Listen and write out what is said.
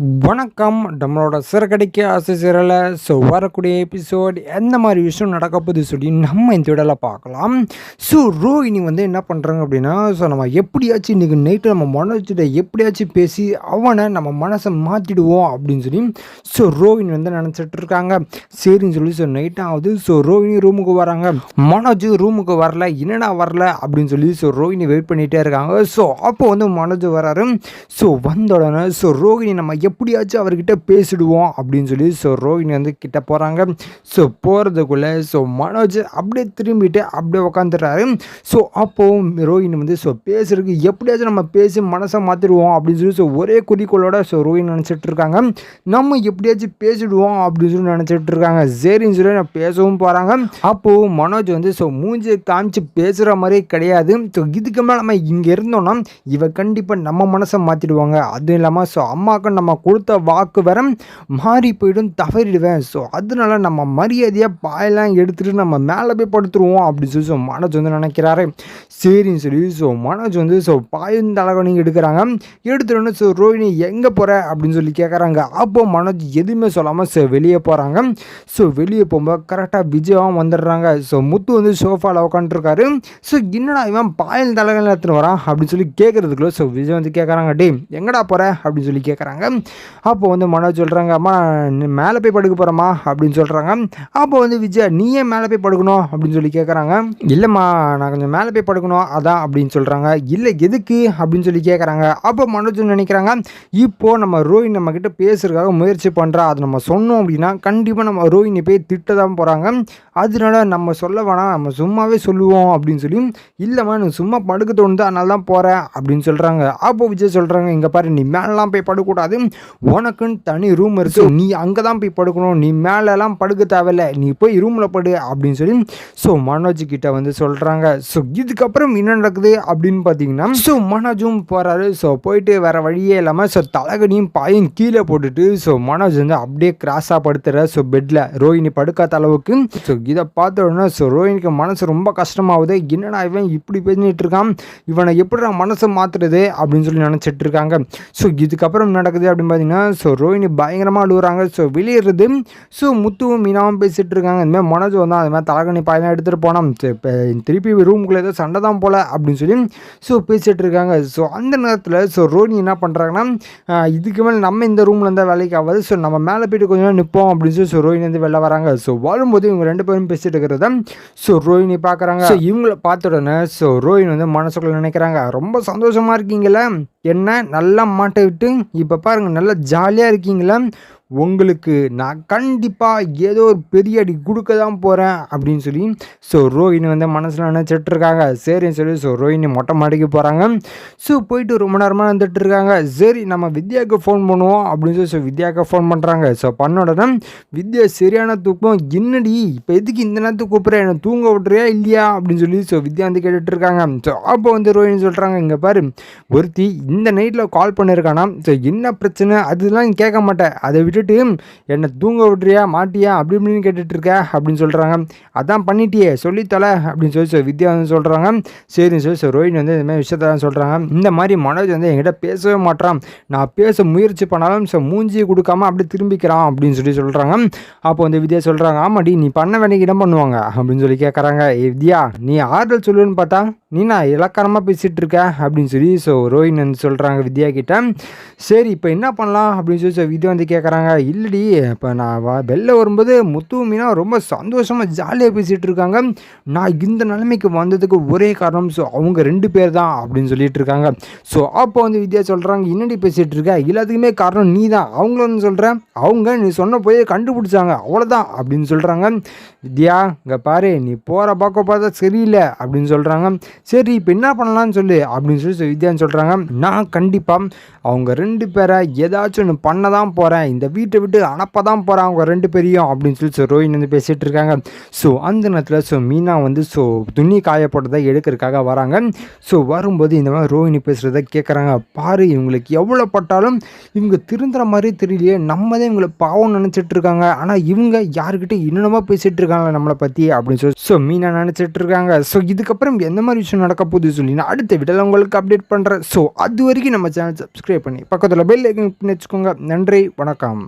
வணக்கம். நம்மளோட சிறகடிக்க ஆசை சிறல வரக்கூடிய எபிசோட் எந்த மாதிரி விஷயம் நடக்க போகுது சொல்லி நம்ம இந்த வீடியோவில் பார்க்கலாம். ரோஹிணி என்ன பண்ணுறாங்க அப்படின்னா, நம்ம எப்படியாச்சும் இன்றைக்கி நைட்டு நம்ம மனோஜிட்ட எப்படியாச்சும் பேசி அவனை நம்ம மனசை மாற்றிடுவோம் அப்படின்னு சொல்லி ரோஹிணி நினச்சிட்டு இருக்காங்க. சரின்னு சொல்லி நைட் ஆகுது. ரோஹிணி ரூமுக்கு வராங்க. மனோஜ் ரூமுக்கு வரல, என்னடா வரல அப்படின்னு சொல்லி ரோஹிணி வெயிட் பண்ணிகிட்டே இருக்காங்க. அப்போ மனோஜ் வராரு. வந்த உடனே ரோஹிணி நம்ம எப்படியாச்சும் அவர்கிட்ட பேசிடுவோம் அப்படின்னு சொல்லி ரோஹிணி கிட்ட போகிறாங்க. போகிறதுக்குள்ளே மனோஜ் அப்படியே திரும்பிட்டு அப்படியே உக்காந்துடுறாரு. அப்போது ரோஹிணி பேசுறதுக்கு எப்படியாச்சும் நம்ம பேசி மனசை மாற்றிடுவோம் அப்படின்னு சொல்லி ஒரே குறிக்கோளோட ரோஹிணி நினச்சிட்டு இருக்காங்க. நம்ம எப்படியாச்சும் பேசிடுவோம் அப்படின்னு சொல்லி நினச்சிட்டு இருக்காங்க. சரின்னு சொல்லி நான் பேசவும் போகிறாங்க. அப்போது மனோஜ் மூஞ்சி காமிச்சு பேசுகிற மாதிரியே கிடையாது. இதுக்கு மேலே நம்ம இங்கே இருந்தோம்னா இவ கண்டிப்பாக நம்ம மனசை மாற்றிடுவாங்க. அதுவும் இல்லாமல் அம்மாவுக்கு நம்ம கொடுத்த வாக்கு வர மாறி போயிடும், தவறிடுவேன். அதனால நம்ம மரியாதையாக பாயெல்லாம் எடுத்துகிட்டு நம்ம மேலே போய் படுத்துருவோம் அப்படின்னு சொல்லி மனோஜ் நினைக்கிறாரு. சரின்னு சொல்லி மனோஜ் பாயும் தலகணிங்க எடுக்கிறாங்க. எடுத்துகிட்டு ரோஹிணி எங்கே போகிற அப்படின்னு சொல்லி கேட்குறாங்க. அப்போது மனோஜ் எதுவுமே சொல்லாமல் வெளியே போகிறாங்க. வெளியே போகும்போது கரெக்டாக விஜயாவும் வந்துடுறாங்க. முத்து சோஃபாவில் உட்காந்துருக்காரு. என்னடா இவன் பாயல் தலகணி எடுத்துன்னு வரான் அப்படின்னு சொல்லி கேட்குறதுக்குள்ள விஜய் கேட்குறாங்க, டே எங்கடா போகிற அப்படின்னு சொல்லி கேட்குறாங்க. அப்போ மனோஜ் சொல்கிறாங்க, அம்மா மேலே போய் படுக்க போகிறோமா அப்படின்னு சொல்கிறாங்க. அப்போ விஜய் நீ ஏன் மேலே போய் படுக்கணும் அப்படின்னு சொல்லி கேட்குறாங்க. இல்லைம்மா நான் கொஞ்சம் மேலே போய் படுக்கணும் அதான் அப்படின்னு சொல்கிறாங்க. இல்லை எதுக்கு அப்படின்னு சொல்லி கேட்குறாங்க. அப்போ மனோஜ் நினைக்கிறாங்க, இப்போது நம்ம ரோஹிணி நம்மக்கிட்ட பேசுறதுக்காக முயற்சி பண்ணுறா, அதை நம்ம சொன்னோம் அப்படின்னா கண்டிப்பாக நம்ம ரோஹிணி போய் திட்ட தான் போகிறாங்க. அதனால நம்ம சொல்ல வேணாம், நம்ம சும்மாவே சொல்லுவோம் அப்படின்னு சொல்லி, இல்லைம்மா நீ சும்மா படுக்க தோணுது அதனால தான் போகிறேன் அப்படின்னு சொல்கிறாங்க. அப்போ விஜய் சொல்கிறாங்க, இங்கே பாரு நீ மேலெலாம் போய் படுக்கக்கூடாது, உனக்குன்னு தனி ரூம் இருக்குது, நீ அங்கே தான் போய் படுக்கணும், நீ மேலெல்லாம் படுக்க தேவையில்லை, நீ போய் ரூமில் படு அப்படின்னு சொல்லி மனோஜ் கிட்ட சொல்கிறாங்க. இதுக்கப்புறம் என்ன நடக்குது அப்படின்னு பார்த்தீங்கன்னா மனோஜும் போகிறாரு. போயிட்டு வேறு வழியே இல்லாமல் தலகனியும் பாயும் கீழே போட்டுட்டு மனோஜ் அப்படியே கிராஸாக படுத்துற பெட்டில் ரோஹிணி படுக்காத அளவுக்கு. இதை பார்த்த உடனே ரோஹிணிக்கு மனசு ரொம்ப கஷ்டமாகுது. என்னடா இவன் இப்படி பேசிட்டு இருக்கான், இவனை எப்படி நான் மனசை மாற்றுறது அப்படின்னு சொல்லி நினச்சிட்டு இருக்காங்க. இதுக்கப்புறம் நடக்குது அப்படின்னு பார்த்தீங்கன்னா ரோஹிணி பயங்கரமாக அழுகுறாங்க. வெளியேறது. முத்துவும் மீனாவும் பேசிகிட்டு இருக்காங்க. இந்தமாதிரி மனோஜ் அது மாதிரி தலகணி பாயெல்லாம் எடுத்துகிட்டு போனோம், திருப்பி ரூமுக்குள்ளே ஏதோ சண்டை தான் போல் அப்படின்னு சொல்லி பேசிகிட்டு இருக்காங்க. அந்த நேரத்தில் ரோஹிணி என்ன பண்ணுறாங்கன்னா, இதுக்கு மேலே நம்ம இந்த ரூமில் இருந்தால் வேலைக்கு ஆகாது, நம்ம மேலே போய்ட்டு கொஞ்சம் நேரம் நிற்போம் அப்படின்னு சொல்லி ரோஹிணி வெளில வராங்க. வாழும்போது இவங்க ரெண்டு பேரும் பேசிகிட்டு இருக்கிறத ரோஹிணி பார்க்குறாங்க. இவங்கள பார்த்த உடனே ரோஹிணி மனசுக்குள்ள நினைக்கிறாங்க, ரொம்ப சந்தோஷமாக இருக்கீங்களே, என்ன நல்லா மாட்டை விட்டு இப்போ பாருங்கள் நல்லா ஜாலியாக இருக்கீங்களா, உங்களுக்கு நான் கண்டிப்பாக ஏதோ ஒரு பெரிய அடி கொடுக்க தான் போகிறேன் அப்படின்னு சொல்லி ரோஹிணி மனசில் நினச்சிட்ருக்காங்க. சரின்னு சொல்லி ரோஹிணி மொட்டை மாடிக்கு போகிறாங்க. போயிட்டு ரொம்ப நேரமாக வந்துட்டுருக்காங்க. சரி நம்ம வித்யாவுக்கு ஃபோன் பண்ணுவோம் அப்படின்னு சொல்லி வித்யாவுக்கு ஃபோன் பண்ணுறாங்க. பண்ண உடனே வித்யா சரியான தூக்கம், என்னடி இப்போ எதுக்கு இந்த நேரத்துக்கு கூப்பிட்றேன், என்ன தூங்க விட்றியா இல்லையா அப்படின்னு சொல்லி வித்யா கேட்டுட்ருக்காங்க. அப்போ ரோஹிணி சொல்கிறாங்க, இங்கே பாரு ஒருத்தி இந்த நைட்டில் கால் பண்ணியிருக்கானா, என்ன பிரச்சனை அதெல்லாம் கேட்க மாட்டேன், அதை விட்டு என்னை தூங்க விட்றியா மாட்டியா அப்படி இப்படின்னு கேட்டுட்டு இருக்க அப்படின்னு சொல்கிறாங்க. அதான் பண்ணிட்டியே சொல்லித்தலை அப்படின்னு சொல்லி வித்யா சொல்கிறாங்க. சரின்னு சொல்லி ரோஹிணி இந்த மாதிரி விஷயத்தான் சொல்கிறாங்க. இந்த மாதிரி மனோஜ் என்கிட்ட பேசவே மாட்டான், நான் பேச முயற்சி பண்ணாலும் மூஞ்சியை கொடுக்காம அப்படி திரும்பிக்கிறான் அப்படின்னு சொல்லி சொல்கிறாங்க. அப்போ வித்யா சொல்கிறாங்க, ஆமாடி நீ பண்ண வேண்டிய இடம் பண்ணுவாங்க அப்படின்னு சொல்லி கேட்குறாங்க. வித்யா நீ ஆறுதல் சொல்லுன்னு பார்த்தா நீ நான் இலக்காரமாக பேசிகிட்டு இருக்க அப்படின்னு சொல்லி ரோஹிணி சொல்கிறாங்க வித்யா கிட்ட. சரி இப்போ என்ன பண்ணலாம் அப்படின்னு சொல்லி வித்யா கேட்குறாங்க. இல்லடி இப்போ நான் வெளில வரும்போது முத்து மீனா ரொம்ப சந்தோஷமாக ஜாலியாக பேசிகிட்டு இருக்காங்க, நான் இந்த நிலைமைக்கு வந்ததுக்கு ஒரே காரணம் அவங்க ரெண்டு பேர் தான் அப்படின்னு சொல்லிட்டு இருக்காங்க. அப்போ வித்யா சொல்கிறாங்க, என்னடி பேசிகிட்டு இருக்க, எல்லாத்துக்குமே காரணம் நீ தான், அவங்கள சொல்கிறேன், அவங்க நீ சொன்ன போய் கண்டுபிடிச்சாங்க அவ்வளோதான் அப்படின்னு சொல்கிறாங்க. வித்யா இங்கே பாரு நீ போகிற பார்க்க பார்த்தா சரியில்லை அப்படின்னு சொல்கிறாங்க. சரி இப்போ என்ன பண்ணலான்னு சொல்லு அப்படின்னு சொல்லி வித்யான்னு சொல்கிறாங்க. நான் கண்டிப்பாக அவங்க ரெண்டு பேரை ஏதாச்சும் ஒன்று பண்ண தான் போகிறேன், இந்த வீட்டை விட்டு அனுப்ப தான் போகிறாங்க அவங்க 2 பேரையும் அப்படின்னு சொல்லி ரோஹிணி வந்து பேசிகிட்டு இருக்காங்க. ஸோ அந்த நேரத்தில் மீனா வந்து துணி காயப்போட்டதை எடுக்கிறதுக்காக வராங்க. வரும்போது இந்த மாதிரி ரோஹிணி பேசுகிறத கேட்குறாங்க. பாரு இவங்களுக்கு எவ்வளோ பட்டாலும் இவங்க திருந்துற மாதிரி தெரியலையே, நம்ம தான் இவங்களை பாவம் நினச்சிட்டு இருக்காங்க, ஆனால் இவங்க யாருக்கிட்ட என்னென்னமோ பேசிகிட்டு இருக்காங்க நம்மளை பற்றி அப்படின்னு சொல்லி மீனா நினச்சிட்டு இருக்காங்க. இதுக்கப்புறம் எந்த மாதிரி விஷயம் நடக்க போகுது சொல்லி நான் அடுத்த வீடியோவில் உங்களுக்கு அப்டேட் பண்ணுறேன். அது வரைக்கும் நம்ம சேனல் சப்ஸ்கிரைப் பண்ணி பக்கத்தில் பெல் ஐக்கன் பண்ணி வச்சுக்கோங்க. நன்றி, வணக்கம்.